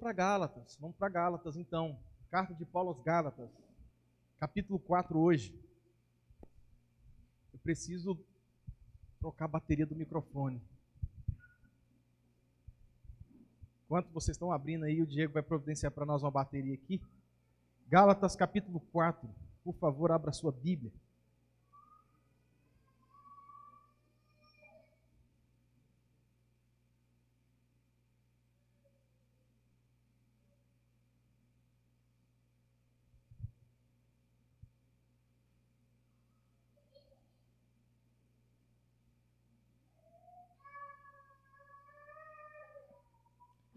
para Gálatas. Vamos para Gálatas então. Carta de Paulo aos Gálatas, capítulo 4 hoje. Eu preciso trocar a bateria do microfone. Enquanto vocês estão abrindo aí, o Diego vai providenciar para nós uma bateria aqui. Gálatas capítulo 4. Por favor, abra a sua Bíblia.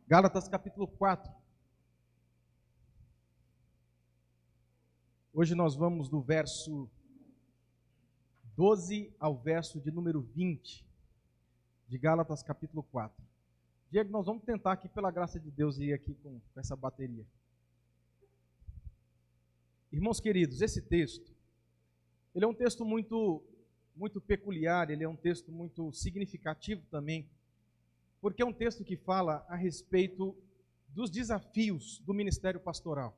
Gálatas capítulo 4. Hoje nós vamos do verso 12 ao verso de número 20 de Gálatas capítulo 4. Diego, nós vamos tentar aqui, pela graça de Deus, ir aqui com essa bateria. Irmãos queridos, esse texto, ele é um texto muito peculiar, ele é um texto muito significativo também, porque é um texto que fala a respeito dos desafios do ministério pastoral.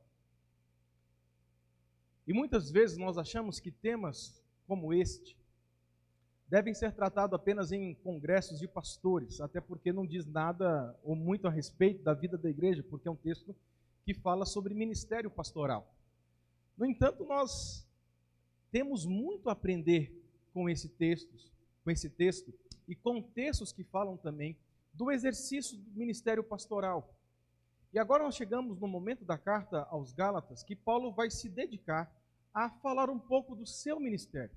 E muitas vezes nós achamos que temas como este devem ser tratados apenas em congressos de pastores, até porque não diz nada ou muito a respeito da vida da igreja, porque é um texto que fala sobre ministério pastoral. No entanto, nós temos muito a aprender com esse texto e com textos que falam também do exercício do ministério pastoral. E agora nós chegamos no momento da carta aos Gálatas que Paulo vai se dedicar a falar um pouco do seu ministério.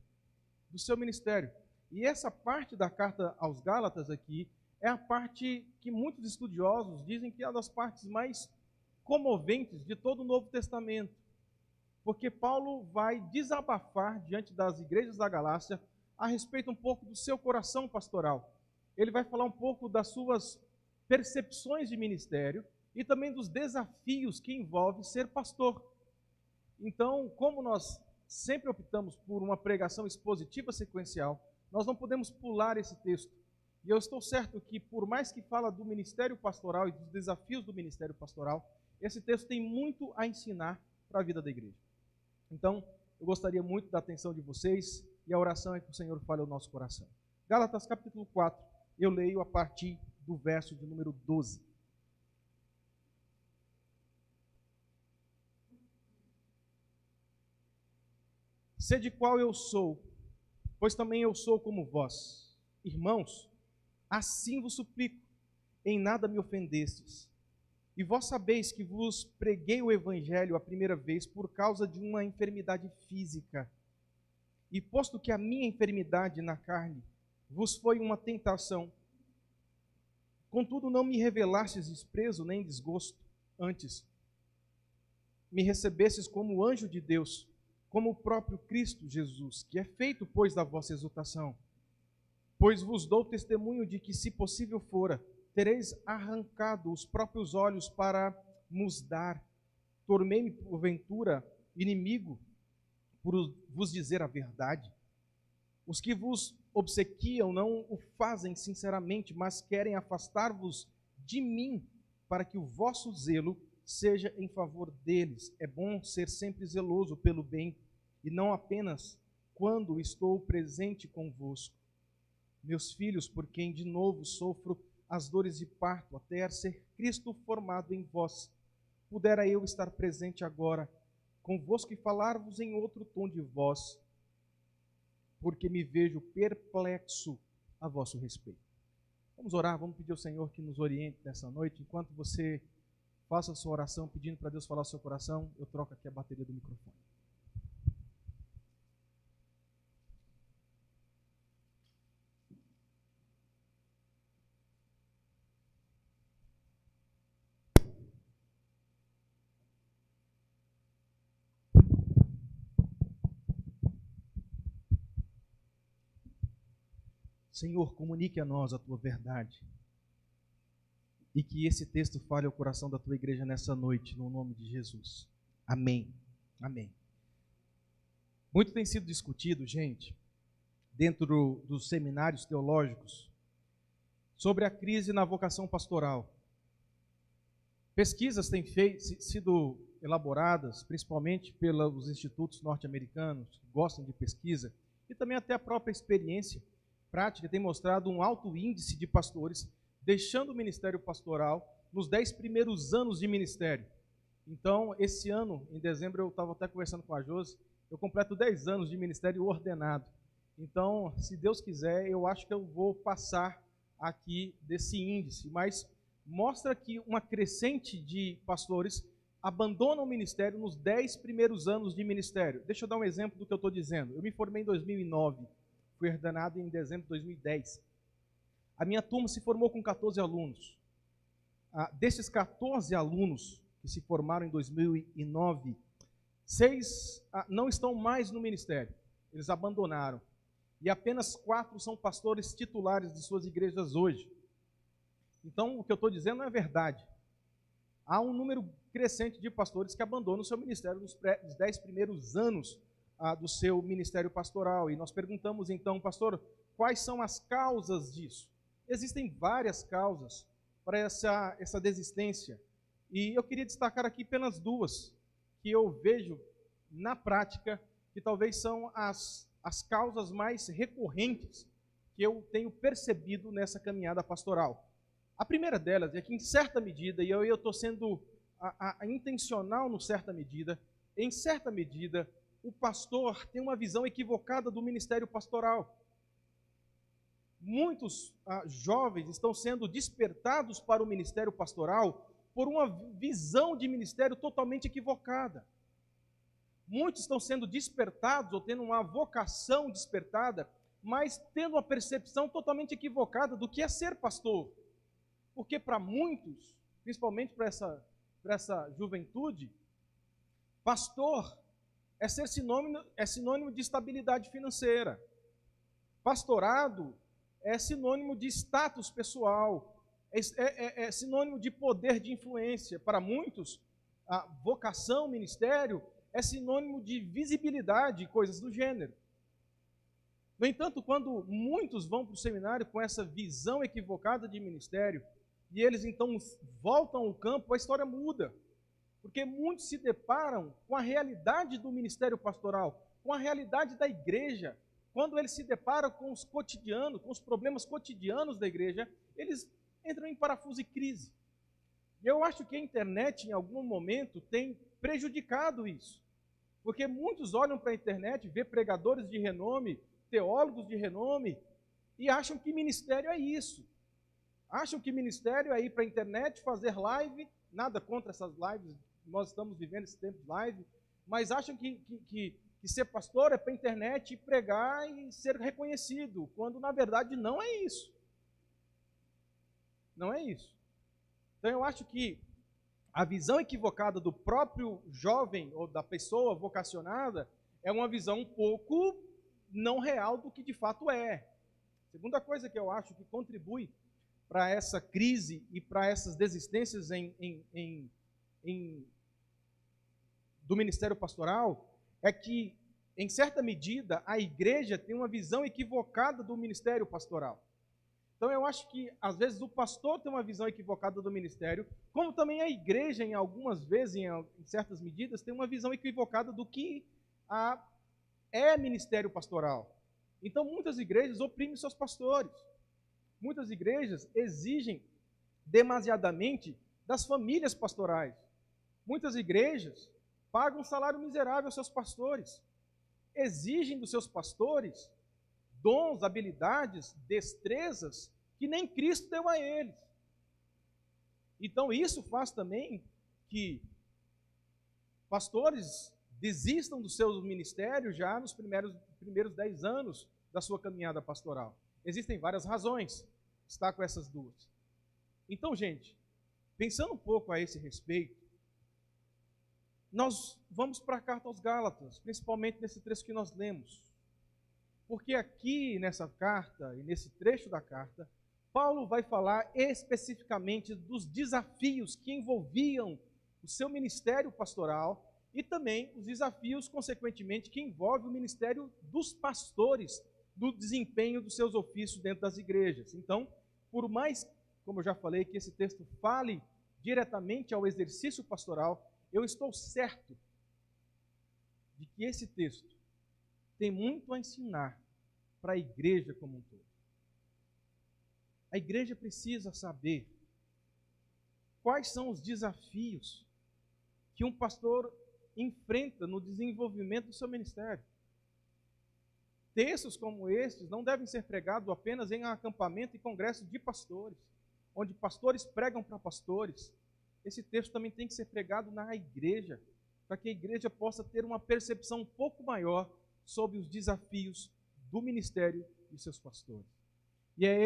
E essa parte da carta aos Gálatas aqui é a parte que muitos estudiosos dizem que é uma das partes mais comoventes de todo o Novo Testamento. Porque Paulo vai desabafar diante das igrejas da Galácia a respeito um pouco do seu coração pastoral. Ele vai falar um pouco das suas percepções de ministério e também dos desafios que envolve ser pastor. Então, como nós sempre optamos por uma pregação expositiva sequencial, nós não podemos pular esse texto. E eu estou certo que, por mais que fala do ministério pastoral e dos desafios do ministério pastoral, esse texto tem muito a ensinar para a vida da igreja. Então, eu gostaria muito da atenção de vocês e a oração é que o Senhor fale ao nosso coração. Gálatas capítulo 4, eu leio a partir do verso de número 12. Sede qual eu sou, pois também eu sou como vós. Irmãos, assim vos suplico, em nada me ofendestes. E vós sabeis que vos preguei o evangelho a primeira vez por causa de uma enfermidade física. E posto que a minha enfermidade na carne vos foi uma tentação, contudo não me revelastes desprezo nem desgosto, antes me recebestes como anjo de Deus, como o próprio Cristo Jesus, que é feito, pois, da vossa exultação. Pois vos dou testemunho de que, se possível fora, tereis arrancado os próprios olhos para nos dar. Tornei-me, porventura, inimigo por vos dizer a verdade. Os que vos obsequiam não o fazem sinceramente, mas querem afastar-vos de mim, para que o vosso zelo seja em favor deles. É bom ser sempre zeloso pelo bem, e não apenas quando estou presente convosco. Meus filhos, por quem de novo sofro as dores de parto, até ser Cristo formado em vós, pudera eu estar presente agora convosco e falar-vos em outro tom de voz, porque me vejo perplexo a vosso respeito. Vamos orar, vamos pedir ao Senhor que nos oriente nessa noite. Enquanto você faça a sua oração, pedindo para Deus falar ao seu coração, eu troco aqui a bateria do microfone. Senhor, comunique a nós a tua verdade e que esse texto fale ao coração da tua igreja nessa noite, no nome de Jesus. Amém. Amém. Muito tem sido discutido, gente, dentro dos seminários teológicos, sobre a crise na vocação pastoral. Pesquisas têm sido elaboradas, principalmente pelos institutos norte-americanos, que gostam de pesquisa, e também até a própria experiência prática tem mostrado um alto índice de pastores deixando o ministério pastoral nos 10 primeiros anos de ministério. Então, esse ano, em dezembro, eu estava até conversando com a Josi, eu completo 10 anos de ministério ordenado. Então, se Deus quiser, eu acho que eu vou passar aqui desse índice, mas mostra que uma crescente de pastores abandonam o ministério nos 10 primeiros anos de ministério. Deixa eu dar um exemplo do que eu estou dizendo. Eu me formei em 2009, fui ordenado em dezembro de 2010. A minha turma se formou com 14 alunos. Desses 14 alunos que se formaram em 2009, 6 não estão mais no ministério, eles abandonaram. E apenas 4 são pastores titulares de suas igrejas hoje. Então, o que eu estou dizendo não é verdade. Há um número crescente de pastores que abandonam o seu ministério nos 10 primeiros anos do seu ministério pastoral. E nós perguntamos então, pastor, quais são as causas disso? Existem várias causas para essa desistência. E eu queria destacar aqui apenas 2, que eu vejo na prática, que talvez são as causas mais recorrentes que eu tenho percebido nessa caminhada pastoral. A primeira delas é que, em certa medida, e eu estou sendo intencional no certa medida, em certa medida, o pastor tem uma visão equivocada do ministério pastoral. Muitos jovens estão sendo despertados para o ministério pastoral por uma visão de ministério totalmente equivocada. Muitos estão sendo despertados ou tendo uma vocação despertada, mas tendo uma percepção totalmente equivocada do que é ser pastor. Porque para muitos, principalmente para essa juventude, pastor é sinônimo de estabilidade financeira. Pastorado é sinônimo de status pessoal, é sinônimo de poder de influência. Para muitos, a vocação, ministério, é sinônimo de visibilidade e coisas do gênero. No entanto, quando muitos vão para o seminário com essa visão equivocada de ministério, e eles então voltam ao campo, a história muda. Porque muitos se deparam com a realidade do ministério pastoral, com a realidade da igreja. Quando eles se deparam com os cotidianos, com os problemas cotidianos da igreja, eles entram em parafuso e crise. E eu acho que a internet, em algum momento, tem prejudicado isso. Porque muitos olham para a internet, vê pregadores de renome, teólogos de renome, e acham que ministério é isso. Acham que ministério é ir para a internet, fazer live, nada contra essas lives, nós estamos vivendo esse tempo de live, mas acham que ser pastor é para a internet, pregar e ser reconhecido, quando na verdade não é isso. Não é isso. Então eu acho que a visão equivocada do próprio jovem ou da pessoa vocacionada é uma visão um pouco não real do que de fato é. Segunda coisa que eu acho que contribui para essa crise e para essas desistências do ministério pastoral é que, em certa medida, a igreja tem uma visão equivocada do ministério pastoral. Então, eu acho que, às vezes, o pastor tem uma visão equivocada do ministério, como também a igreja, em algumas vezes, em certas medidas, tem uma visão equivocada do que é ministério pastoral. Então, muitas igrejas oprimem seus pastores. Muitas igrejas exigem demasiadamente das famílias pastorais. Muitas igrejas pagam um salário miserável aos seus pastores. Exigem dos seus pastores dons, habilidades, destrezas que nem Cristo deu a eles. Então, isso faz também que pastores desistam do seu ministério já nos primeiros 10 anos da sua caminhada pastoral. Existem várias razões, destaco essas 2. Então, gente, pensando um pouco a esse respeito, nós vamos para a carta aos Gálatas, principalmente nesse trecho que nós lemos. Porque aqui nessa carta, e nesse trecho da carta, Paulo vai falar especificamente dos desafios que envolviam o seu ministério pastoral e também os desafios, consequentemente, que envolvem o ministério dos pastores, do desempenho dos seus ofícios dentro das igrejas. Então, por mais, como eu já falei, que esse texto fale diretamente ao exercício pastoral, eu estou certo de que esse texto tem muito a ensinar para a igreja como um todo. A igreja precisa saber quais são os desafios que um pastor enfrenta no desenvolvimento do seu ministério. Textos como estes não devem ser pregados apenas em acampamento e congresso de pastores, onde pastores pregam para pastores. Esse texto também tem que ser pregado na igreja, para que a igreja possa ter uma percepção um pouco maior sobre os desafios do ministério de seus pastores. E é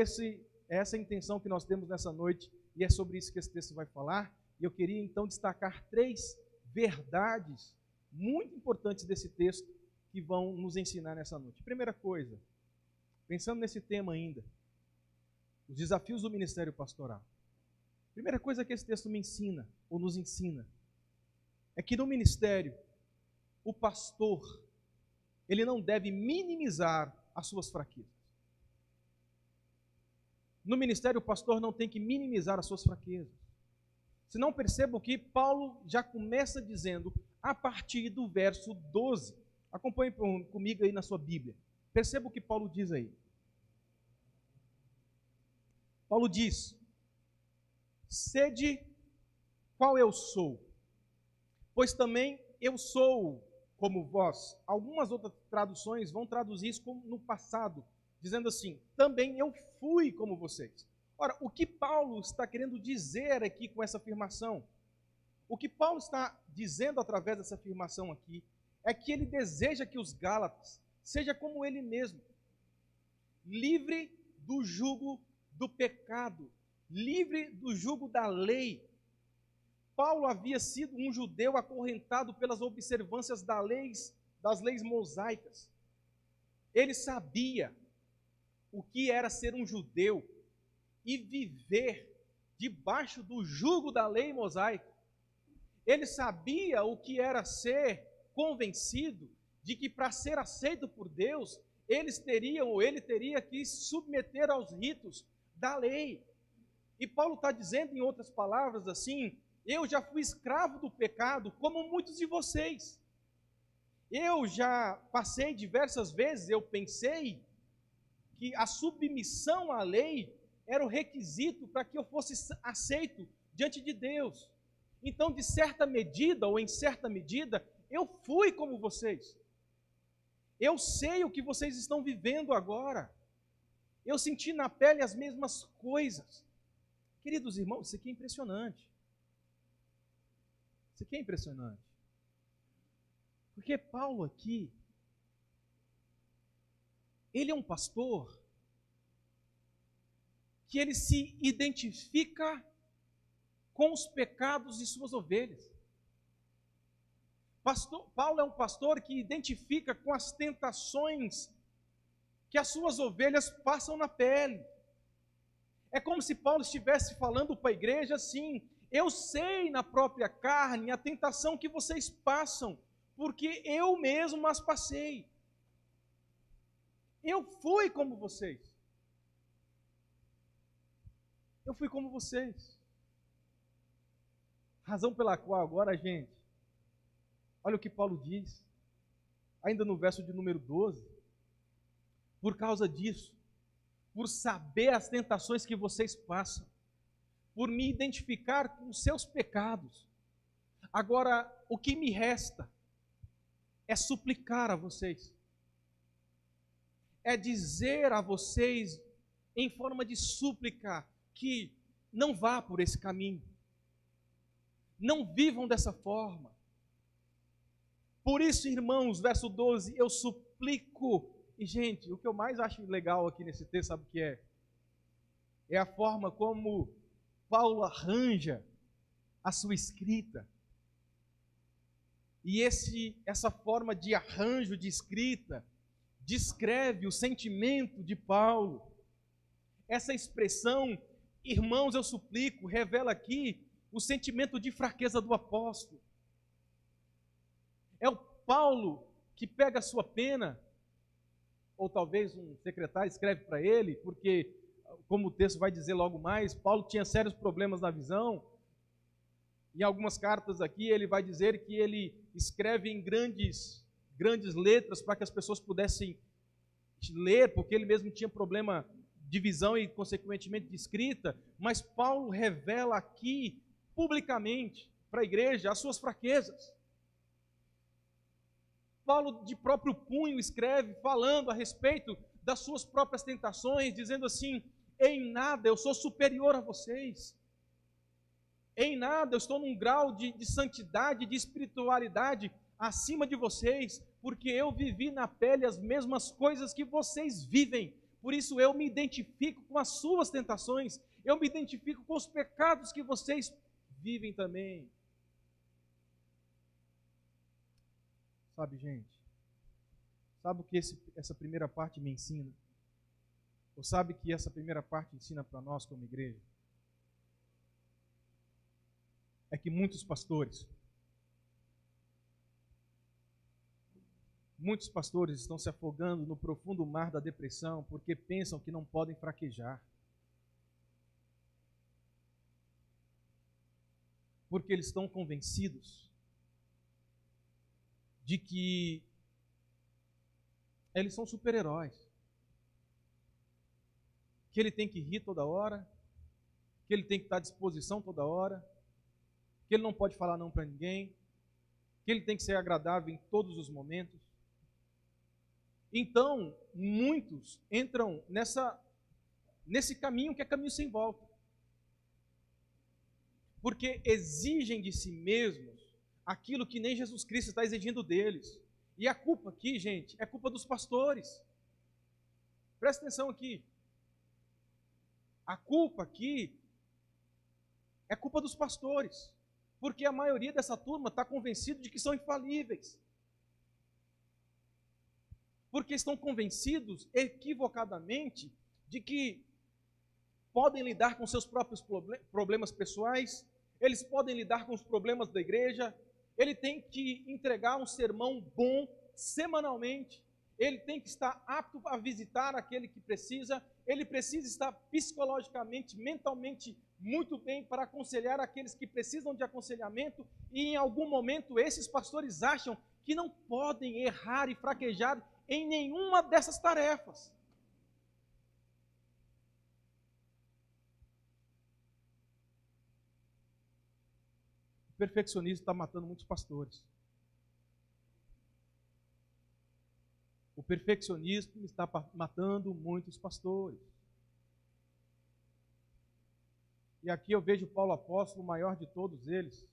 essa a intenção que nós temos nessa noite, e é sobre isso que esse texto vai falar. E eu queria então destacar 3 verdades muito importantes desse texto que vão nos ensinar nessa noite. Primeira coisa, pensando nesse tema ainda, os desafios do ministério pastoral. Primeira coisa que esse texto me ensina, ou nos ensina, é que no ministério, o pastor, ele não deve minimizar as suas fraquezas. No ministério, o pastor não tem que minimizar as suas fraquezas. Se não percebam que Paulo já começa dizendo, a partir do verso 12. Acompanhe comigo aí na sua Bíblia. Perceba o que Paulo diz aí. Paulo diz, sede qual eu sou, pois também eu sou como vós. Algumas outras traduções vão traduzir isso como no passado, dizendo assim, também eu fui como vocês. Ora, o que Paulo está querendo dizer aqui com essa afirmação? O que Paulo está dizendo através dessa afirmação aqui é que ele deseja que os Gálatas seja como ele mesmo, livre do jugo do pecado, livre do jugo da lei. Paulo havia sido um judeu acorrentado pelas observâncias das leis mosaicas. Ele sabia o que era ser um judeu e viver debaixo do jugo da lei mosaica. Ele sabia o que era ser convencido de que para ser aceito por Deus, ele teria que se submeter aos ritos da lei. E Paulo está dizendo, em outras palavras, assim, eu já fui escravo do pecado, como muitos de vocês. Eu já passei diversas vezes, eu pensei que a submissão à lei era o requisito para que eu fosse aceito diante de Deus. Então, de certa medida, ou em certa medida, eu fui como vocês. Eu sei o que vocês estão vivendo agora. Eu senti na pele as mesmas coisas. Queridos irmãos, isso aqui é impressionante. Isso aqui é impressionante. Porque Paulo aqui, ele é um pastor que ele se identifica com os pecados de suas ovelhas. Paulo é um pastor que identifica com as tentações que as suas ovelhas passam na pele. É como se Paulo estivesse falando para a igreja assim, eu sei na própria carne a tentação que vocês passam, porque eu mesmo as passei. Eu fui como vocês. Eu fui como vocês. Razão pela qual agora, gente, olha o que Paulo diz, ainda no verso de número 12. Por causa disso, por saber as tentações que vocês passam, por me identificar com os seus pecados, agora o que me resta é suplicar a vocês, é dizer a vocês, em forma de súplica, que não vá por esse caminho, não vivam dessa forma. Por isso, irmãos, verso 12, eu suplico. E, gente, o que eu mais acho legal aqui nesse texto, sabe o que é? É a forma como Paulo arranja a sua escrita. E essa forma de arranjo de escrita descreve o sentimento de Paulo. Essa expressão, irmãos, eu suplico, revela aqui o sentimento de fraqueza do apóstolo. É o Paulo que pega a sua pena, ou talvez um secretário escreve para ele, porque, como o texto vai dizer logo mais, Paulo tinha sérios problemas na visão, Em algumas cartas aqui, ele vai dizer que ele escreve em grandes letras para que as pessoas pudessem ler, porque ele mesmo tinha problema de visão e, consequentemente, de escrita. Mas Paulo revela aqui, publicamente, para a igreja, as suas fraquezas. Paulo, de próprio punho, escreve falando a respeito das suas próprias tentações, dizendo assim: em nada eu sou superior a vocês. Em nada eu estou num grau de santidade, de espiritualidade acima de vocês, porque eu vivi na pele as mesmas coisas que vocês vivem. Por isso eu me identifico com as suas tentações, eu me identifico com os pecados que vocês vivem também. Sabe, gente? Sabe o que essa primeira parte me ensina? Ou sabe que essa primeira parte ensina para nós como igreja? É que muitos pastores estão se afogando no profundo mar da depressão porque pensam que não podem fraquejar. Porque eles estão convencidos de que eles são super-heróis. Que ele tem que rir toda hora, que ele tem que estar à disposição toda hora, que ele não pode falar não para ninguém, que ele tem que ser agradável em todos os momentos. Então, muitos entram nesse caminho que é caminho sem volta. Porque exigem de si mesmos aquilo que nem Jesus Cristo está exigindo deles. E a culpa aqui, gente, é culpa dos pastores. Presta atenção aqui. A culpa aqui é culpa dos pastores. Porque a maioria dessa turma está convencido de que são infalíveis. Porque estão convencidos equivocadamente de que podem lidar com seus próprios problemas pessoais, eles podem lidar com os problemas da igreja, ele tem que entregar um sermão bom semanalmente, ele tem que estar apto a visitar aquele que precisa, ele precisa estar psicologicamente, mentalmente muito bem para aconselhar aqueles que precisam de aconselhamento, e em algum momento esses pastores acham que não podem errar e fraquejar em nenhuma dessas tarefas. O perfeccionismo está matando muitos pastores. O perfeccionismo está matando muitos pastores. E aqui eu vejo Paulo apóstolo, o maior de todos eles,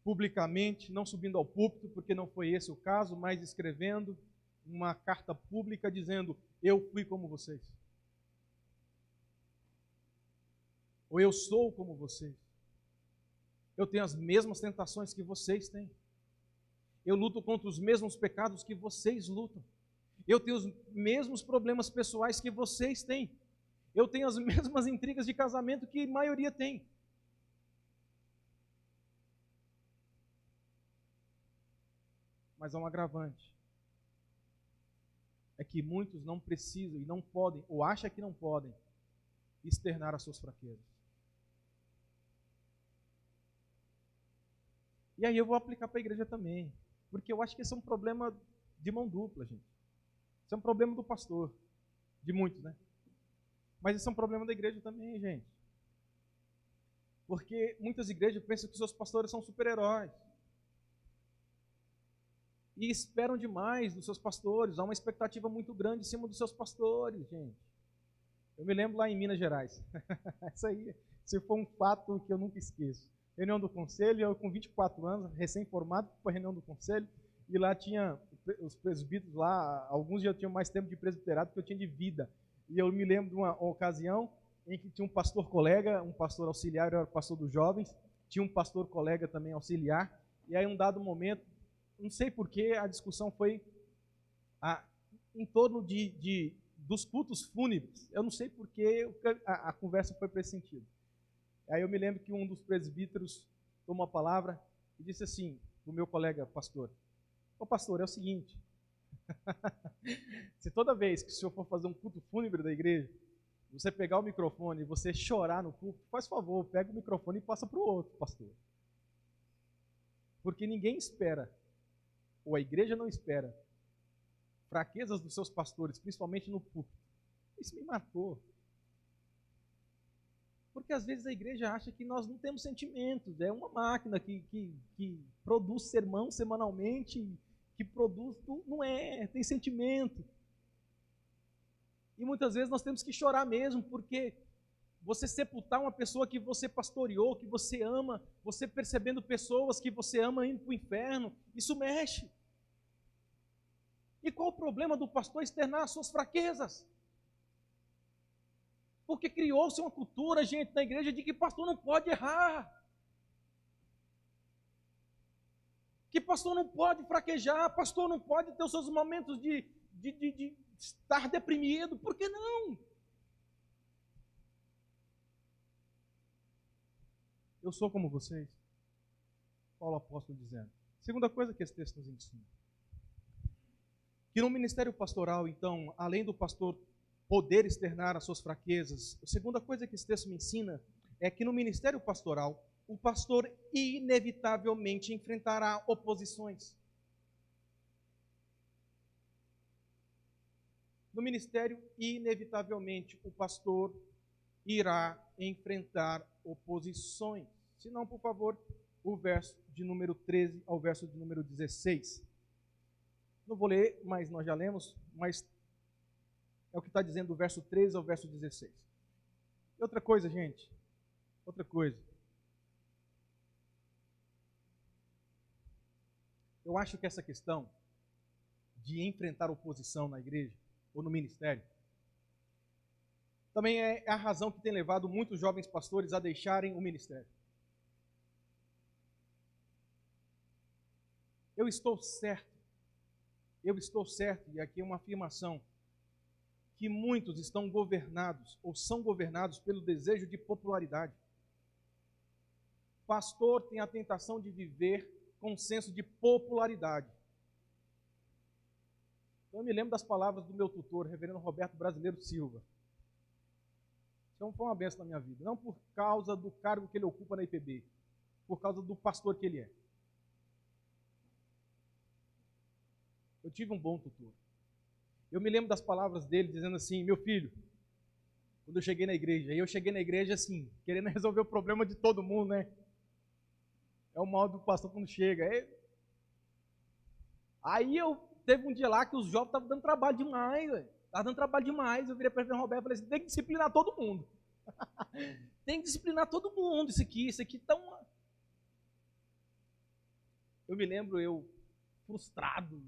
publicamente, não subindo ao púlpito, porque não foi esse o caso, mas escrevendo uma carta pública dizendo: eu fui como vocês. Ou eu sou como vocês. Eu tenho as mesmas tentações que vocês têm. Eu luto contra os mesmos pecados que vocês lutam. Eu tenho os mesmos problemas pessoais que vocês têm. Eu tenho as mesmas intrigas de casamento que a maioria tem. Mas há um agravante. É que muitos não precisam e não podem, ou acham que não podem, externar as suas fraquezas. E aí eu vou aplicar para a igreja também. Porque eu acho que esse é um problema de mão dupla, gente. Esse é um problema do pastor. De muitos, né? Mas esse é um problema da igreja também, gente. Porque muitas igrejas pensam que seus pastores são super-heróis. E esperam demais dos seus pastores. Há uma expectativa muito grande em cima dos seus pastores, gente. Eu me lembro lá em Minas Gerais. Isso foi um fato que eu nunca esqueço. Reunião do conselho, eu com 24 anos, recém-formado, foi a reunião do conselho, e lá tinha os presbíteros lá, alguns já tinham mais tempo de presbiterado que eu tinha de vida. E eu me lembro de uma ocasião em que tinha um pastor colega, um pastor auxiliar, eu era pastor dos jovens, tinha um pastor colega também auxiliar, e aí um dado momento, não sei porquê, a discussão foi em torno dos cultos fúnebres. Eu não sei porquê a conversa foi para esse sentido. Aí eu me lembro que um dos presbíteros tomou a palavra e disse assim, do meu colega pastor: ô pastor, é o seguinte, se toda vez que o senhor for fazer um culto fúnebre da igreja, Você pegar o microfone e você chorar no púlpito, faz favor, pega o microfone e passa para o outro pastor. Porque ninguém espera, ou a igreja não espera, fraquezas dos seus pastores, principalmente no púlpito. Isso me matou. Porque às vezes a igreja acha que nós não temos sentimentos, é uma máquina que produz sermão semanalmente, que produz, não é, tem sentimento. E muitas vezes nós temos que chorar mesmo, porque você sepultar uma pessoa que você pastoreou, que você ama, você percebendo pessoas que você ama indo para o inferno, isso mexe. E qual o problema do pastor externar as suas fraquezas? Porque criou-se uma cultura, gente, na igreja, de que pastor não pode errar. Que pastor não pode fraquejar, pastor não pode ter os seus momentos de estar deprimido. Por que não? Eu sou como vocês. Paulo apóstolo dizendo. Segunda coisa que esse texto nos ensina. Que no ministério pastoral, então, além do pastor poder externar as suas fraquezas, a segunda coisa que esse texto me ensina é que no ministério pastoral, o pastor inevitavelmente enfrentará oposições. No ministério, inevitavelmente, o pastor irá enfrentar oposições. Se não, por favor, o verso de número 13 ao verso de número 16. Não vou ler, mas nós já lemos, mas é o que está dizendo do verso 13 ao verso 16. E outra coisa, gente, outra coisa. Eu acho que essa questão de enfrentar oposição na igreja ou no ministério também é a razão que tem levado muitos jovens pastores a deixarem o ministério. Eu estou certo, e aqui é uma afirmação, que muitos estão governados ou são governados pelo desejo de popularidade. Pastor tem a tentação de viver com um senso de popularidade. Então, eu me lembro das palavras do meu tutor, reverendo Roberto Brasileiro Silva. Isso foi uma bênção na minha vida. Não por causa do cargo que ele ocupa na IPB, por causa do pastor que ele é. Eu tive um bom tutor. Eu me lembro das palavras dele dizendo assim: meu filho, quando eu cheguei na igreja, e eu cheguei na igreja assim, querendo resolver o problema de todo mundo, né? É o mal do pastor quando chega. Aí teve um dia lá que os jovens estavam dando trabalho demais, velho. Estavam dando trabalho demais. Eu virei para o Roberto e falei assim: tem que disciplinar todo mundo. Tem que disciplinar todo mundo. Isso aqui tá uma... Eu me lembro, eu frustrado.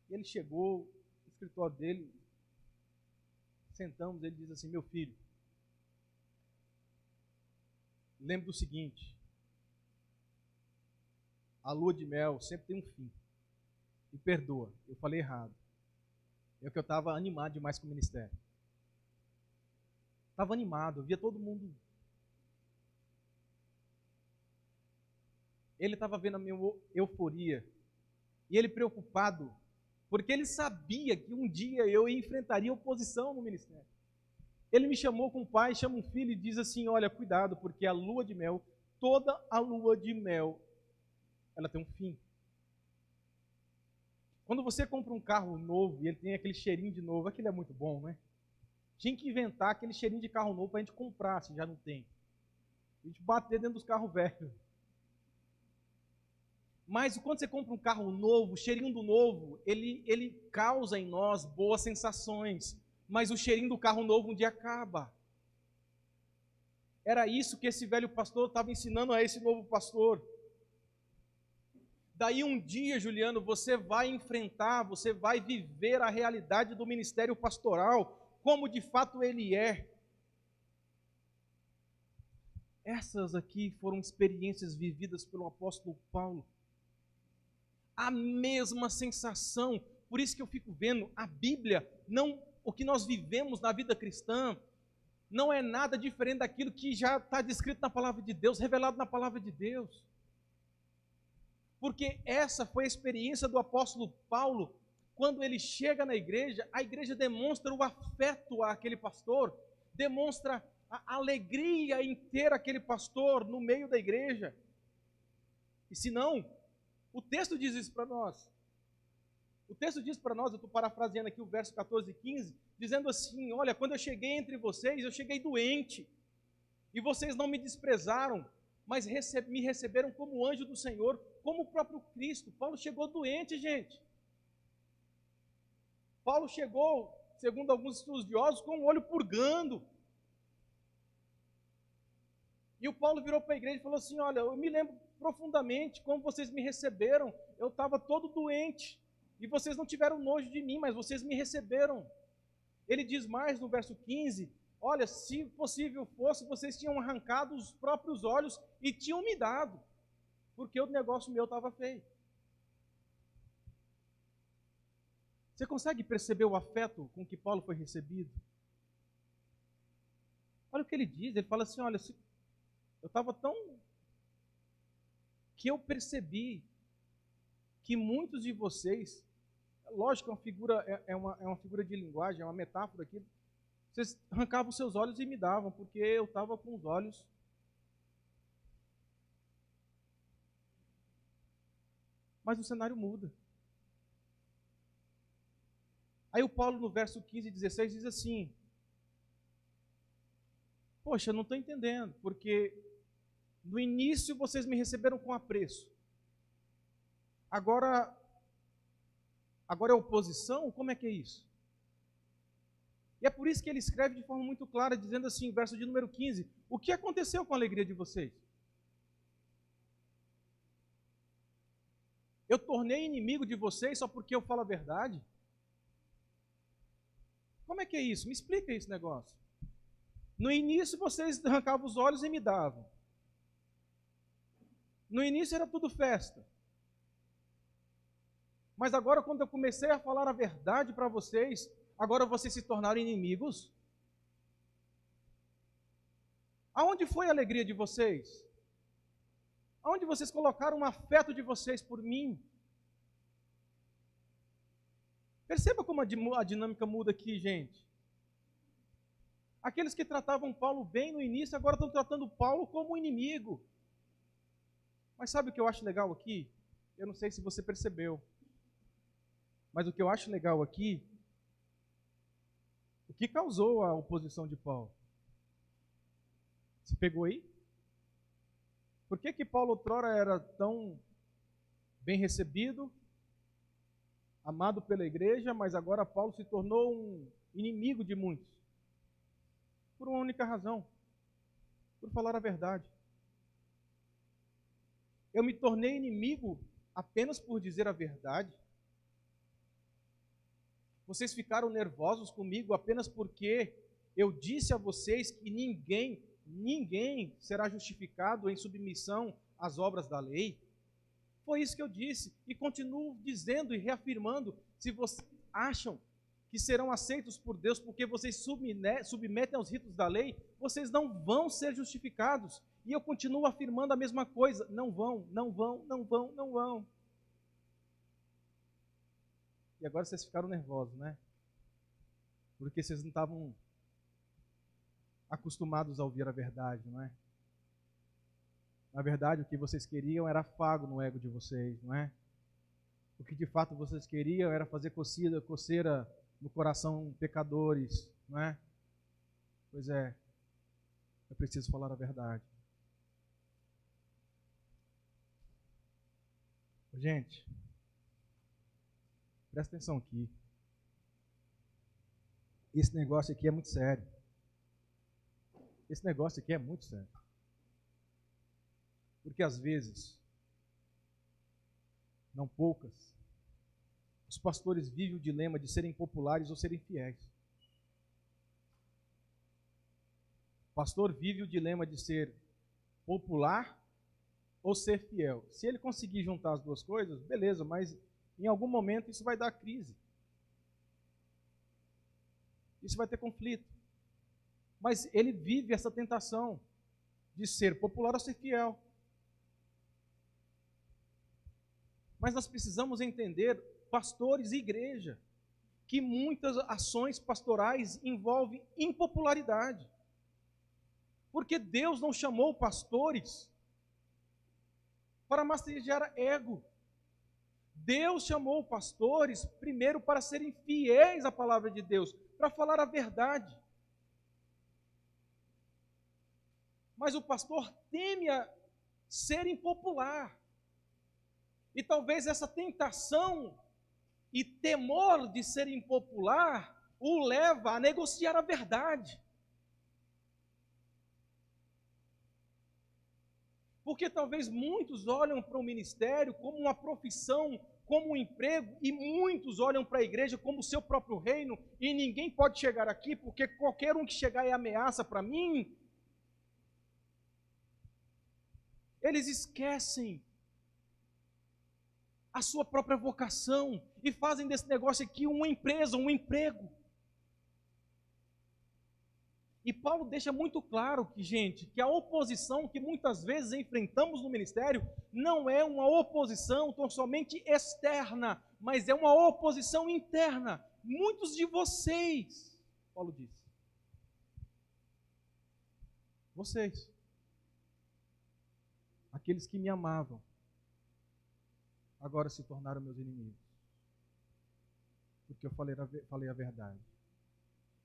E ele chegou, no escritório dele, sentamos, ele diz assim: meu filho, lembre do seguinte, a lua de mel sempre tem um fim. Me perdoa, eu falei errado. É que eu estava animado demais com o ministério. Estava animado, eu via todo mundo. Ele estava vendo a minha euforia. E ele preocupado, porque ele sabia que um dia eu enfrentaria oposição no ministério. Ele me chamou com o pai, chama um filho e diz assim: olha, cuidado, porque a lua de mel, toda a lua de mel, ela tem um fim. Quando você compra um carro novo e ele tem aquele cheirinho de novo, aquele é muito bom, né? Tinha que inventar aquele cheirinho de carro novo para a gente comprar, se já não tem. A gente bater dentro dos carros velhos. Mas quando você compra um carro novo, o cheirinho do novo, ele causa em nós boas sensações. Mas o cheirinho do carro novo um dia acaba. Era isso que esse velho pastor estava ensinando a esse novo pastor. Daí um dia, Juliano, você vai enfrentar, você vai viver a realidade do ministério pastoral, como de fato ele é. Essas aqui foram experiências vividas pelo apóstolo Paulo. A mesma sensação, por isso que eu fico vendo, a Bíblia, não, o que nós vivemos na vida cristã, não é nada diferente daquilo que já está descrito na palavra de Deus, revelado na palavra de Deus. Porque essa foi a experiência do apóstolo Paulo, quando ele chega na igreja, a igreja demonstra o afeto àquele pastor, demonstra a alegria em ter aquele pastor no meio da igreja. E se não, o texto diz isso para nós. O texto diz para nós, eu estou parafraseando aqui o verso 14 e 15, dizendo assim: olha, quando eu cheguei entre vocês, eu cheguei doente, e vocês não me desprezaram, mas me receberam como anjo do Senhor, como o próprio Cristo. Paulo chegou doente, gente. Paulo chegou, segundo alguns estudiosos, com o olho purgando. E o Paulo virou para a igreja e falou assim: olha, eu me lembro profundamente como vocês me receberam. Eu estava todo doente, e vocês não tiveram nojo de mim, mas vocês me receberam. Ele diz mais no verso 15, olha, se possível fosse, vocês tinham arrancado os próprios olhos e tinham me dado, porque o negócio meu estava feio. Você consegue perceber o afeto com que Paulo foi recebido? Olha o que ele diz, ele fala assim, olha, eu estava tão... que eu percebi que muitos de vocês, lógico, é uma figura de linguagem, é uma metáfora aqui, vocês arrancavam os seus olhos e me davam, porque eu estava com os olhos. Mas o cenário muda. Aí o Paulo, no verso 15 e 16, diz assim: poxa, eu não estou entendendo, porque no início vocês me receberam com apreço. Agora é oposição? Como é que é isso? E é por isso que ele escreve de forma muito clara, dizendo assim, verso de número 15, o que aconteceu com a alegria de vocês? Eu tornei inimigo de vocês só porque eu falo a verdade? Como é que é isso? Me explica esse negócio. No início vocês arrancavam os olhos e me davam. No início era tudo festa. Mas agora, quando eu comecei a falar a verdade para vocês, agora vocês se tornaram inimigos? Aonde foi a alegria de vocês? Aonde vocês colocaram o afeto de vocês por mim? Perceba como a dinâmica muda aqui, gente. Aqueles que tratavam Paulo bem no início, agora estão tratando Paulo como um inimigo. Mas sabe o que eu acho legal aqui? Eu não sei se você percebeu. Mas o que eu acho legal aqui, o que causou a oposição de Paulo? Você pegou aí? Por que Paulo outrora era tão bem recebido, amado pela igreja, mas agora Paulo se tornou um inimigo de muitos? Por uma única razão: por falar a verdade. Eu me tornei inimigo apenas por dizer a verdade? Vocês ficaram nervosos comigo apenas porque eu disse a vocês que ninguém será justificado em submissão às obras da lei? Foi isso que eu disse e continuo dizendo e reafirmando. Se vocês acham que serão aceitos por Deus porque vocês submetem aos ritos da lei, vocês não vão ser justificados. E eu continuo afirmando a mesma coisa. Não vão, não vão, não vão, não vão. E agora vocês ficaram nervosos, né? Porque vocês não estavam acostumados a ouvir a verdade, não é? Na verdade, o que vocês queriam era afago no ego de vocês, não é? O que de fato vocês queriam era fazer coceira no coração pecadores, não é? Pois é, eu preciso falar a verdade. Gente, presta atenção aqui. Esse negócio aqui é muito sério. Esse negócio aqui é muito sério. Porque às vezes, não poucas, os pastores vivem o dilema de serem populares ou serem fiéis. O pastor vive o dilema de ser popular ou ser fiel. Se ele conseguir juntar as duas coisas, beleza, mas em algum momento isso vai dar crise. Isso vai ter conflito. Mas ele vive essa tentação de ser popular ou ser fiel. Mas nós precisamos entender pastores e igreja, que muitas ações pastorais envolvem impopularidade. Porque Deus não chamou pastores para massagear ego. Deus chamou pastores primeiro para serem fiéis à palavra de Deus, para falar a verdade. Mas o pastor teme a ser impopular. E talvez essa tentação e temor de ser impopular o leva a negociar a verdade. Porque talvez muitos olham para o ministério como uma profissão, como um emprego, e muitos olham para a igreja como o seu próprio reino, e ninguém pode chegar aqui, porque qualquer um que chegar é ameaça para mim. Eles esquecem a sua própria vocação e fazem desse negócio aqui uma empresa, um emprego. E Paulo deixa muito claro que, gente, que a oposição que muitas vezes enfrentamos no ministério não é uma oposição tão somente externa, mas é uma oposição interna. Muitos de vocês, Paulo diz, vocês, aqueles que me amavam, agora se tornaram meus inimigos, porque eu falei a verdade.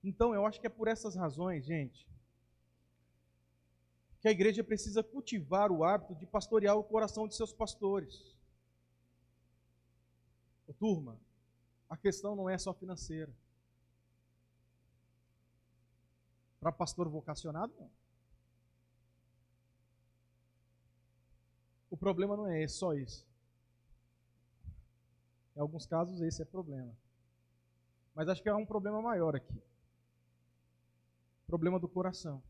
Então, eu acho que é por essas razões, gente, que a igreja precisa cultivar o hábito de pastorear o coração de seus pastores. Turma, a questão não é só financeira. Para pastor vocacionado, não. O problema não é só isso. Em alguns casos, esse é problema. Mas acho que há um problema maior aqui. Problema do coração.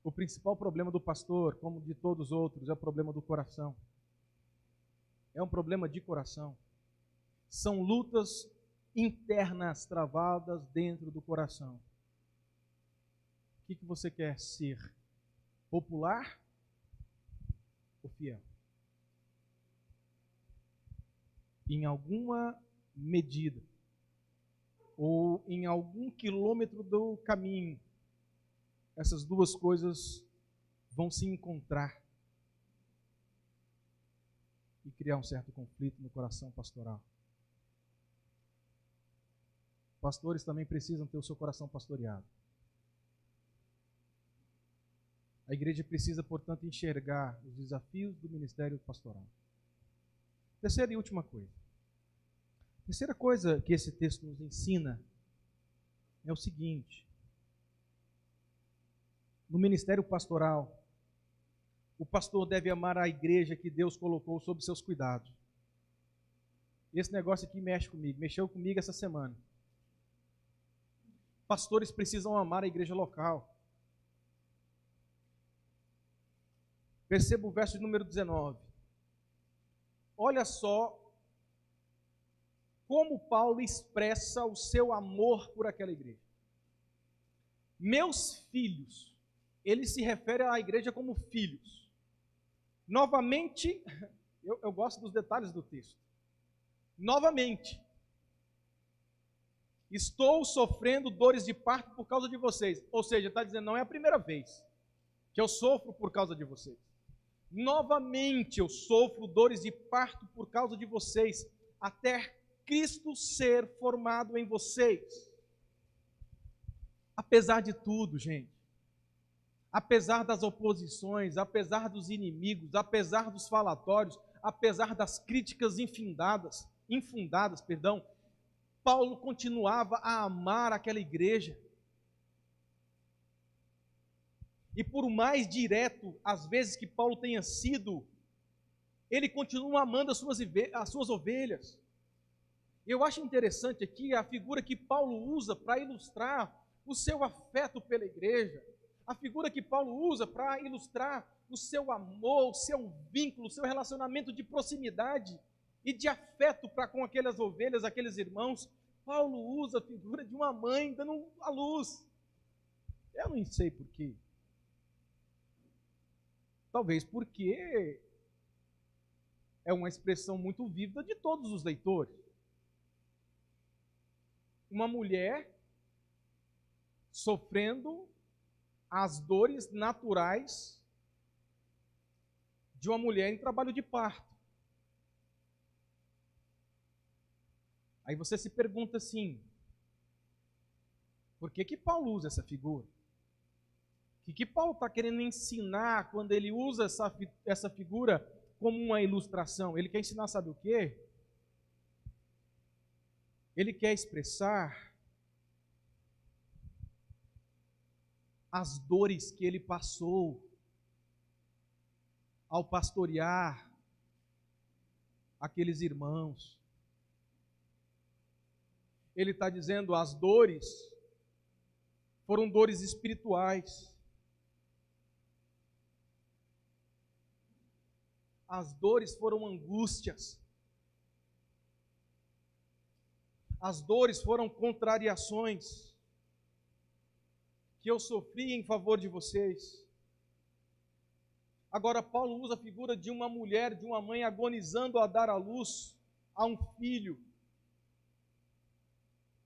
O principal problema do pastor, como de todos os outros, é o problema do coração. É um problema de coração. São lutas internas travadas dentro do coração. O que você quer ser? Popular ou fiel? Em alguma medida, ou em algum quilômetro do caminho, essas duas coisas vão se encontrar e criar um certo conflito no coração pastoral. Pastores também precisam ter o seu coração pastoreado. A igreja precisa, portanto, enxergar os desafios do ministério pastoral. Terceira e última coisa. A terceira coisa que esse texto nos ensina é o seguinte: no ministério pastoral, o pastor deve amar a igreja que Deus colocou sob seus cuidados. Esse negócio aqui mexeu comigo essa semana. Pastores precisam amar a igreja local. Perceba o verso de número 19. Olha só como Paulo expressa o seu amor por aquela igreja. Meus filhos, ele se refere à igreja como filhos. Novamente, eu gosto dos detalhes do texto. Novamente, estou sofrendo dores de parto por causa de vocês. Ou seja, está dizendo, não é a primeira vez que eu sofro por causa de vocês. Novamente eu sofro dores de parto por causa de vocês, até Cristo ser formado em vocês. Apesar de tudo, gente, apesar das oposições, apesar dos inimigos, apesar dos falatórios, apesar das críticas infundadas, Paulo continuava a amar aquela igreja. E por mais direto, às vezes, que Paulo tenha sido, ele continua amando as suas ovelhas. Eu acho interessante aqui a figura que Paulo usa para ilustrar o seu afeto pela igreja, a figura que Paulo usa para ilustrar o seu amor, o seu vínculo, o seu relacionamento de proximidade e de afeto para com aquelas ovelhas, aqueles irmãos. Paulo usa a figura de uma mãe dando a luz. Eu não sei porquê. Talvez porque é uma expressão muito vívida de todos os leitores. Uma mulher sofrendo as dores naturais de uma mulher em trabalho de parto. Aí você se pergunta assim, por que Paulo usa essa figura? O que Paulo está querendo ensinar quando ele usa essa figura como uma ilustração? Ele quer ensinar, sabe o quê? Ele quer expressar as dores que ele passou ao pastorear aqueles irmãos. Ele está dizendo, as dores foram dores espirituais. As dores foram angústias. As dores foram contrariações que eu sofri em favor de vocês. Agora, Paulo usa a figura de uma mulher, de uma mãe agonizando a dar à luz a um filho.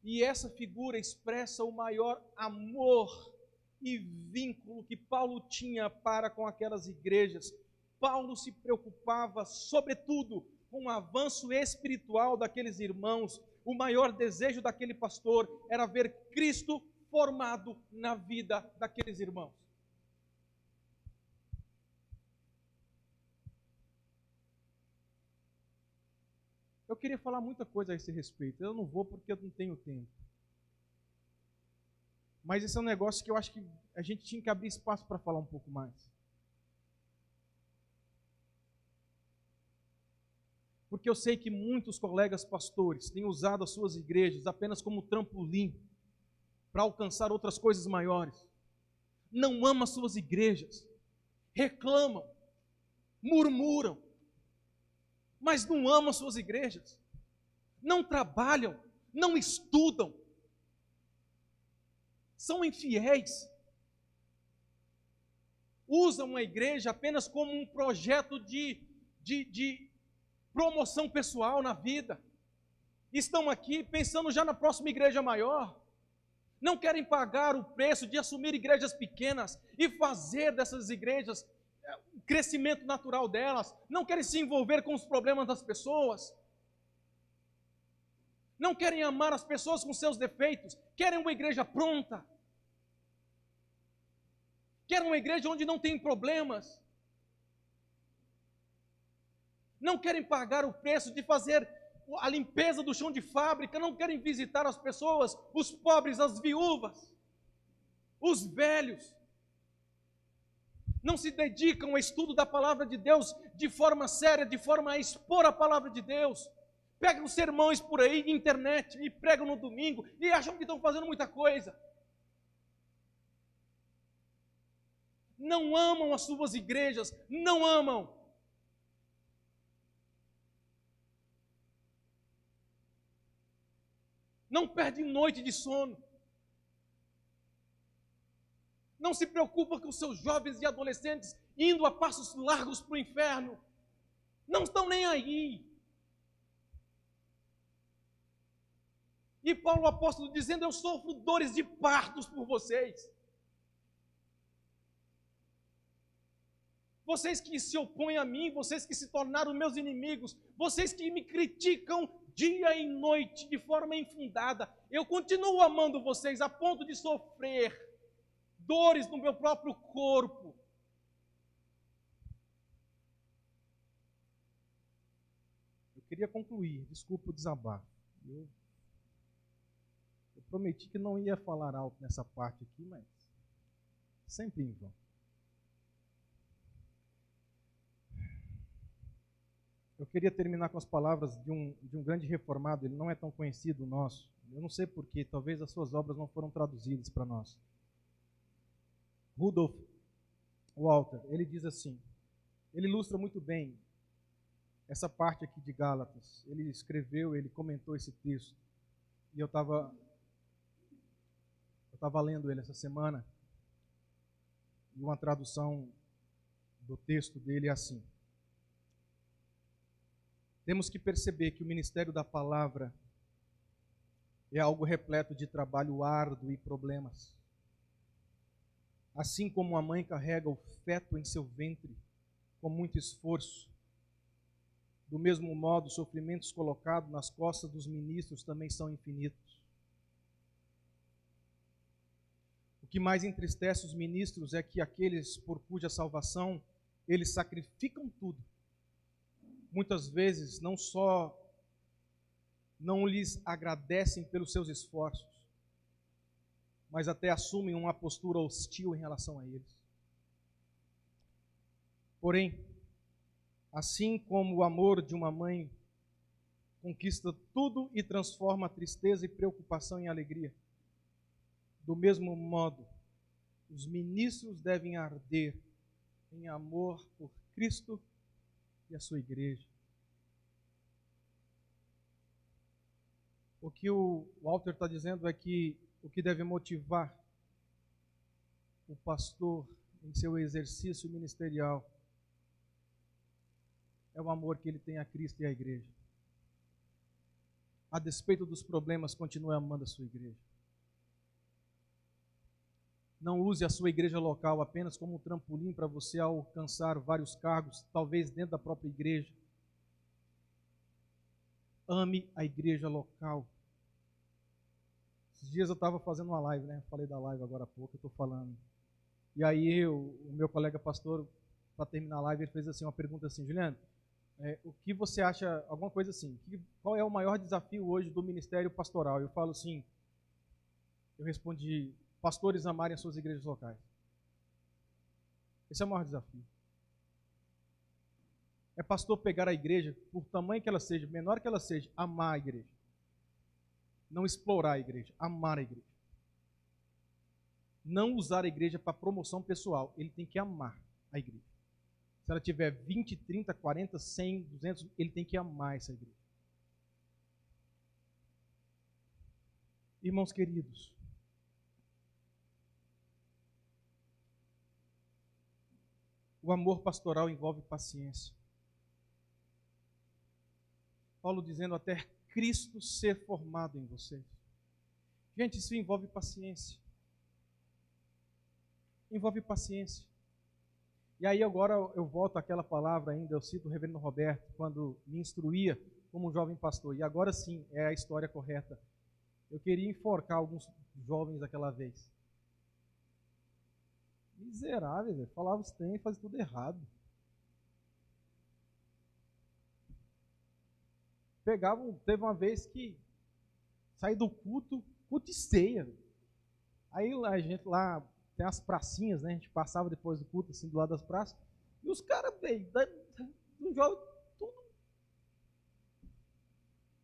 E essa figura expressa o maior amor e vínculo que Paulo tinha para com aquelas igrejas. Paulo se preocupava, sobretudo, com o avanço espiritual daqueles irmãos. O maior desejo daquele pastor era ver Cristo formado na vida daqueles irmãos. Eu queria falar muita coisa a esse respeito. Eu não vou porque eu não tenho tempo. Mas esse é um negócio que eu acho que a gente tinha que abrir espaço para falar um pouco mais. Porque eu sei que muitos colegas pastores têm usado as suas igrejas apenas como trampolim para alcançar outras coisas maiores. Não amam as suas igrejas, reclamam, murmuram, mas não amam as suas igrejas, não trabalham, não estudam, são infiéis, usam a igreja apenas como um projeto de promoção pessoal na vida, estão aqui pensando já na próxima igreja maior, não querem pagar o preço de assumir igrejas pequenas e fazer dessas igrejas o crescimento natural delas, não querem se envolver com os problemas das pessoas, não querem amar as pessoas com seus defeitos, querem uma igreja pronta, querem uma igreja onde não tem problemas, não querem pagar o preço de fazer a limpeza do chão de fábrica, não querem visitar as pessoas, os pobres, as viúvas, os velhos, não se dedicam ao estudo da palavra de Deus de forma séria, de forma a expor a palavra de Deus, pegam sermões por aí de internet e pregam no domingo e acham que estão fazendo muita coisa. Não amam as suas igrejas, não amam. Não perdem noite de sono. Não se preocupa com os seus jovens e adolescentes indo a passos largos para o inferno. Não estão nem aí. E Paulo o apóstolo dizendo, eu sofro dores de partos por vocês. Vocês que se opõem a mim, vocês que se tornaram meus inimigos, vocês que me criticam dia e noite de forma infundada, eu continuo amando vocês a ponto de sofrer dores no meu próprio corpo. Eu queria concluir, desculpa o desabafo. Eu prometi que não ia falar alto nessa parte aqui, mas sempre em vão. Eu queria terminar com as palavras de um grande reformado, ele não é tão conhecido nosso, eu não sei porquê, talvez as suas obras não foram traduzidas para nós. Rudolf Walter, ele diz assim, ele ilustra muito bem essa parte aqui de Gálatas, ele escreveu, ele comentou esse texto, e eu estava lendo ele essa semana, e uma tradução do texto dele é assim, Temos que perceber que o ministério da palavra é algo repleto de trabalho árduo e problemas. Assim como a mãe carrega o feto em seu ventre com muito esforço, do mesmo modo, os sofrimentos colocados nas costas dos ministros também são infinitos. O que mais entristece os ministros é que aqueles por cuja salvação eles sacrificam tudo, muitas vezes não só não lhes agradecem pelos seus esforços, mas até assumem uma postura hostil em relação a eles. Porém, assim como o amor de uma mãe conquista tudo e transforma a tristeza e preocupação em alegria, do mesmo modo, os ministros devem arder em amor por Cristo e a sua igreja. O que o Walter está dizendo é que o que deve motivar o pastor em seu exercício ministerial é o amor que ele tem a Cristo e à igreja. A despeito dos problemas, continue amando a sua igreja. Não use a sua igreja local apenas como um trampolim para você alcançar vários cargos, talvez dentro da própria igreja. Ame a igreja local. Esses dias eu estava fazendo uma live, né? Falei da live agora há pouco, eu estou falando. E aí o meu colega pastor, para terminar a live, ele fez assim uma pergunta assim: Juliano, o que você acha, alguma coisa assim, qual é o maior desafio hoje do ministério pastoral? Eu falo assim, eu respondi: pastores amarem as suas igrejas locais. Esse é o maior desafio. É pastor pegar a igreja, por tamanho que ela seja, menor que ela seja, amar a igreja. Não explorar a igreja, amar a igreja. Não usar a igreja para promoção pessoal, ele tem que amar a igreja. Se ela tiver 20, 30, 40, 100, 200, ele tem que amar essa igreja. Irmãos queridos, o amor pastoral envolve paciência. Paulo dizendo até Cristo ser formado em vocês. Gente, isso envolve paciência. Envolve paciência. E aí agora eu volto àquela palavra ainda, eu cito o reverendo Roberto, quando me instruía como jovem pastor. E agora sim, é a história correta. Eu queria enforcar alguns jovens daquela vez. Miseráveis, velho. Falava os trem e fazia tudo errado. Teve uma vez que saí do culto e ceia. Véio. Aí a gente lá tem as pracinhas, né? A gente passava depois do culto, assim, do lado das praças. E os caras, velho, do jovem, tudo.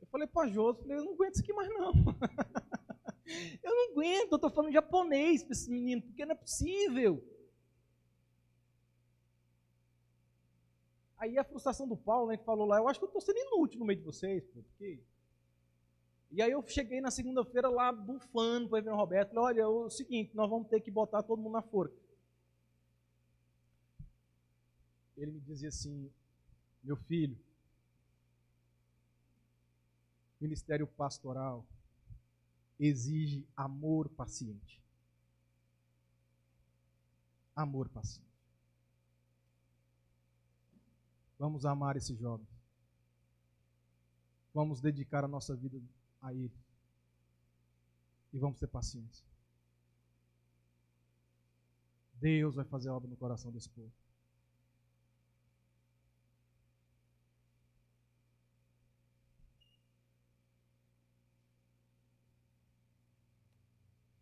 Eu falei pra Josi, eu não aguento isso aqui mais não. Eu não aguento, eu tô falando japonês pra esse menino, porque não é possível. Aí a frustração do Paulo, né, que falou lá, eu acho que eu estou sendo inútil no meio de vocês, pô, porque... E aí eu cheguei na segunda-feira lá bufando para o reverendo Roberto, falei, olha, é o seguinte, nós vamos ter que botar todo mundo na forca. Ele me dizia assim, meu filho, ministério pastoral exige amor paciente. Amor paciente. Vamos amar esse jovem. Vamos dedicar a nossa vida a ele. E vamos ter paciência. Deus vai fazer a obra no coração desse povo.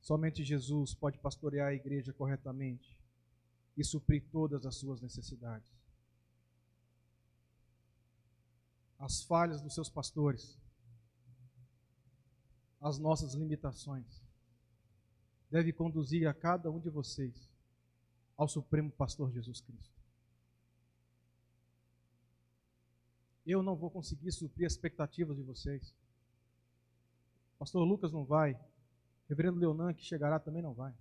Somente Jesus pode pastorear a igreja corretamente e suprir todas as suas necessidades. As falhas dos seus pastores, as nossas limitações, deve conduzir a cada um de vocês ao Supremo Pastor Jesus Cristo. Eu não vou conseguir suprir as expectativas de vocês. Pastor Lucas não vai. Reverendo Leonan, que chegará, também não vai.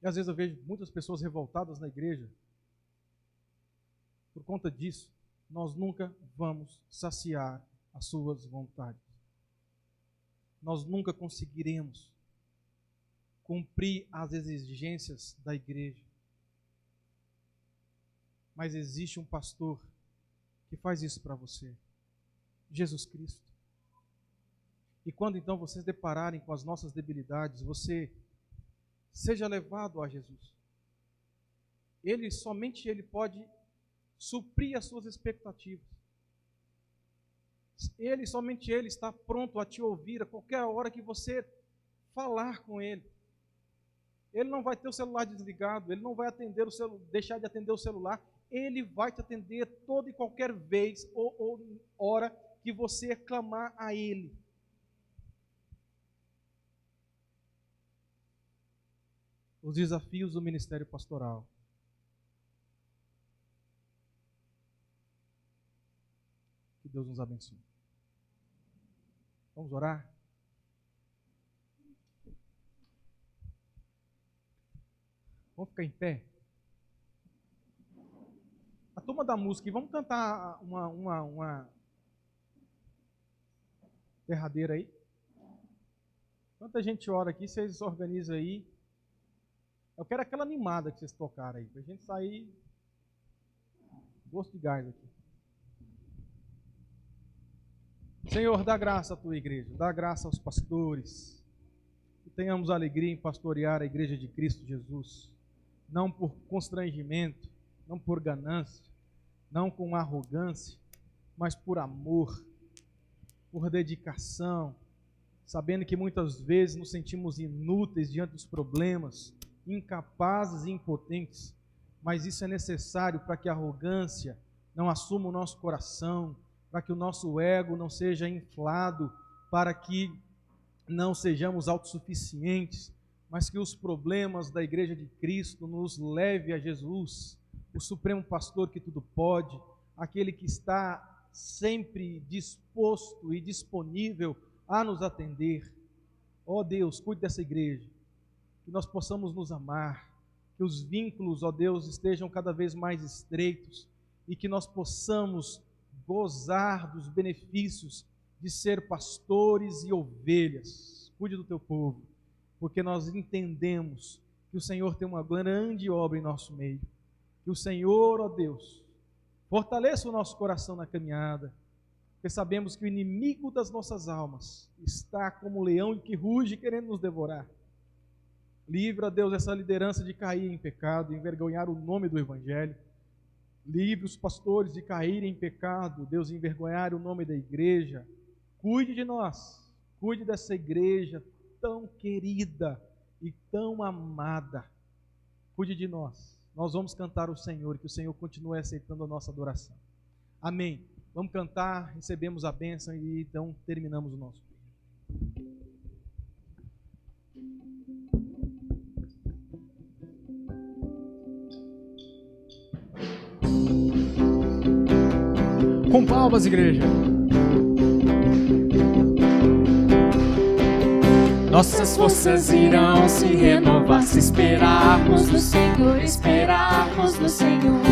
E às vezes eu vejo muitas pessoas revoltadas na igreja, Por conta disso, nós nunca vamos saciar as suas vontades. Nós nunca conseguiremos cumprir as exigências da igreja. Mas existe um pastor que faz isso para você, Jesus Cristo. E quando então vocês depararem com as nossas debilidades, você seja levado a Jesus. Somente Ele pode suprir as suas expectativas. Somente Ele está pronto a te ouvir a qualquer hora que você falar com Ele. Ele não vai ter o celular desligado, Ele não vai deixar de atender o celular. Ele vai te atender toda e qualquer vez ou hora que você clamar a Ele. Os desafios do ministério pastoral. Que Deus nos abençoe. Vamos orar? Vamos ficar em pé? A turma da música, e vamos cantar uma derradeira aí. Quanta gente ora aqui, vocês organizam aí. Eu quero aquela animada que vocês tocaram aí, pra gente sair gosto de gás aqui. Senhor, dá graça à tua igreja, dá graça aos pastores, que tenhamos alegria em pastorear a igreja de Cristo Jesus, não por constrangimento, não por ganância, não com arrogância, mas por amor, por dedicação, sabendo que muitas vezes nos sentimos inúteis diante dos problemas, incapazes e impotentes, mas isso é necessário para que a arrogância não assuma o nosso coração, para que o nosso ego não seja inflado, para que não sejamos autossuficientes, mas que os problemas da igreja de Cristo nos leve a Jesus, o supremo pastor que tudo pode, aquele que está sempre disposto e disponível a nos atender. Ó Deus, cuide dessa igreja, que nós possamos nos amar, que os vínculos, ó Deus, estejam cada vez mais estreitos e que nós possamos gozar dos benefícios de ser pastores e ovelhas. Cuide do teu povo, porque nós entendemos que o Senhor tem uma grande obra em nosso meio. Que o Senhor, ó Deus, fortaleça o nosso coração na caminhada, porque sabemos que o inimigo das nossas almas está como um leão que ruge querendo nos devorar. Livra, Deus, essa liderança de cair em pecado, envergonhar o nome do Evangelho. Livre os pastores de caírem em pecado, Deus, envergonhar o nome da igreja. Cuide de nós, cuide dessa igreja tão querida e tão amada. Cuide de nós. Nós vamos cantar o Senhor, que o Senhor continue aceitando a nossa adoração. Amém. Vamos cantar, recebemos a bênção e então terminamos o nosso vídeo. Com palmas, igreja. Nossas forças irão se renovar se esperarmos no Senhor, esperarmos no Senhor.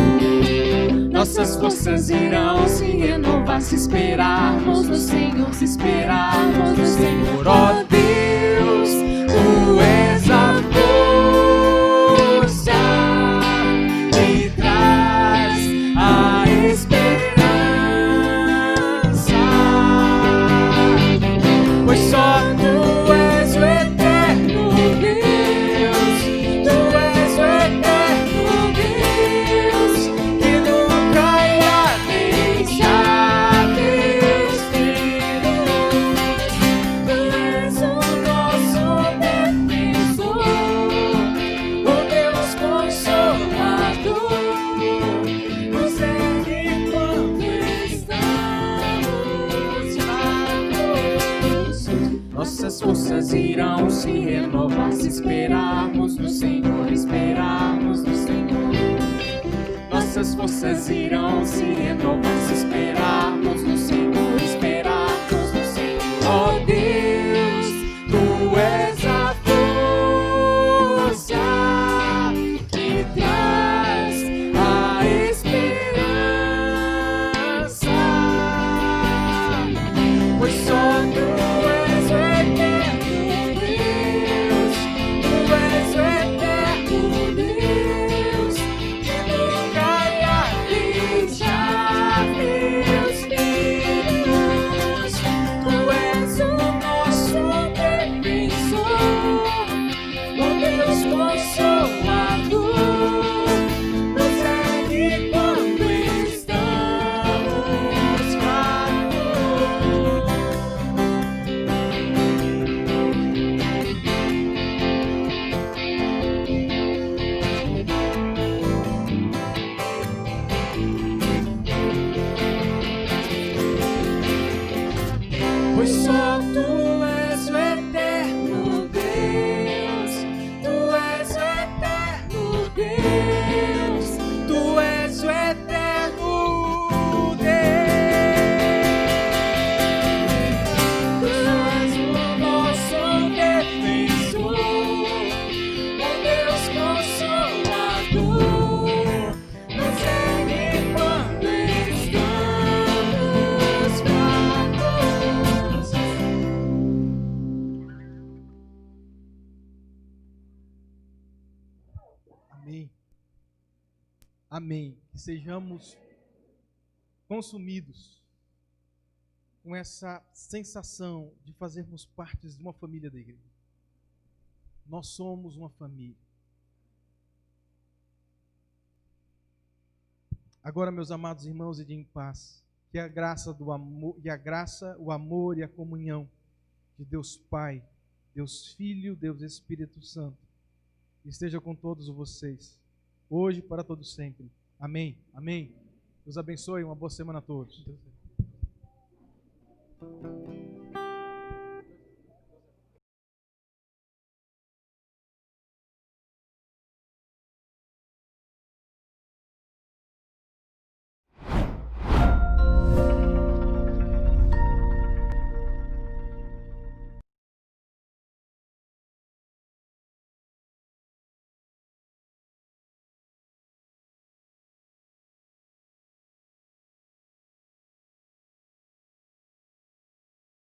Nossas forças irão se renovar se esperarmos no Senhor, se esperarmos no Senhor. Ó Deus, tu és a força que traz a esperança, pois só tu és o eterno Deus, tu és o eterno Deus, que nunca irá deixar teus filhos. Tu és o nosso defensor, o Deus consolador, nos ergue quando estamos fracos. Nossas forças irão se renovar se esperarmos no Senhor, esperarmos no Senhor. Nossas forças irão se renovar se esperarmos no Senhor, esperarmos no Senhor. Ó Deus, tu és a força que traz a esperança, Amém. Amém. Que sejamos consumidos com essa sensação de fazermos parte de uma família da igreja. Nós somos uma família. Agora, meus amados irmãos, ide em paz. Que a graça do amor, o amor e a comunhão de Deus Pai, Deus Filho, Deus Espírito Santo esteja com todos vocês, hoje e para todo sempre. Amém. Amém. Deus abençoe, uma boa semana a todos.